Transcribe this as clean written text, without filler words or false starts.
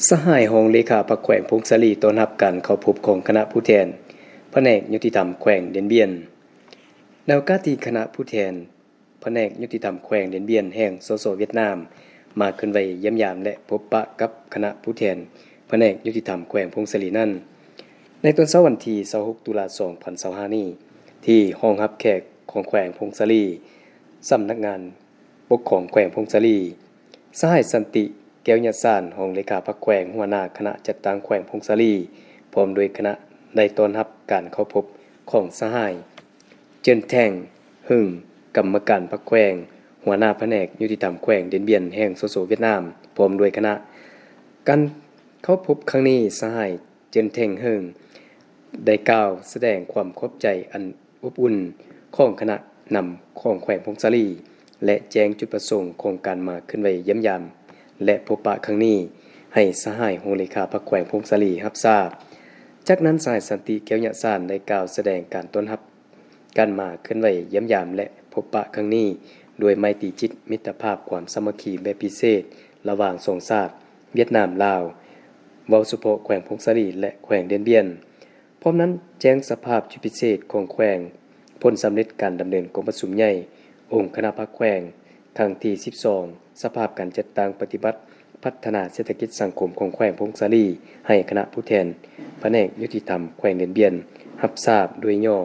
สหายของเลขาพรรคแขวงพงศลีต้อนรับการเข้าพบของคณะผู้แทนแผนกยุติธรรมแขวงเดียนเบียนในโอกาสที่คณะผู้แทนแผนกยุติธรรมแขวงเดียนเบียนแห่งสสเวียดนามมาขึ้นไว้เยี่ยมยามและพบปะกับคณะผู้แทนแผนกยุติธรรมแขวงพงศลีนั้นในตอนเช้าวันที่26ตุลาคม2025นี้ที่ห้องรับแขกของแขวงพงศลีสำนักงานปกครองแขวงพงศลีสหายสันติแก้วยะซานรองเลขาพรรคแขวงหัวหน้าคณะจัดตั้งแขวงพงศลีพร้อมด้วยคณะได้ต้อนรับการเข้าพบของสหายเจินแท่งหึ่งกรรมการพรรคแขวงหัวหน้าแผนกยุติธรรมแขวงเดียนเบียนแห่งสสเวียดนามพร้อมด้วยคณะการเข้าพบครั้งนี้สหายเจินแท่งหึ่งได้กล่าวแสดงความขอบใจอันอบอุ่นของคณะนำของแขวงพงศลีและแจ้งจุดประสงค์ของการมาขึ้นไว้เยี่ยมยามและพบปะครั้งนี้ให้สหายโหเลขาพรรคแขวงพงศลีรับทราบจากนั้นสหายสันติแก้วยะซานได้กล่าวแสดงการต้อนรับการมาขึ้นไว้เยี่ยมยามและพบปะครั้งนี้โดยไมตรีจิตมิตรภาพความสามัคคีแบบพิเศษระหว่างสองชาติเวียดนามลาวเว้าเฉพาะแขวงพงศลีและแขวงเดียนเบียนพร้อมนั้นแจ้งสภาพจุดพิเศษของแขวงผลสำเร็จการดำเนินกองประชุมใหญ่องค์คณะพรรคแขวงครั้งที่12สภาพการจัดตั้งปฏิบัติพัฒนาเศรษฐกิจสังคมของแขวงพงศลีให้คณะผู้แทนแผนกยุติธรรมแขวงเดียนเบียนรับทราบโดยย่อ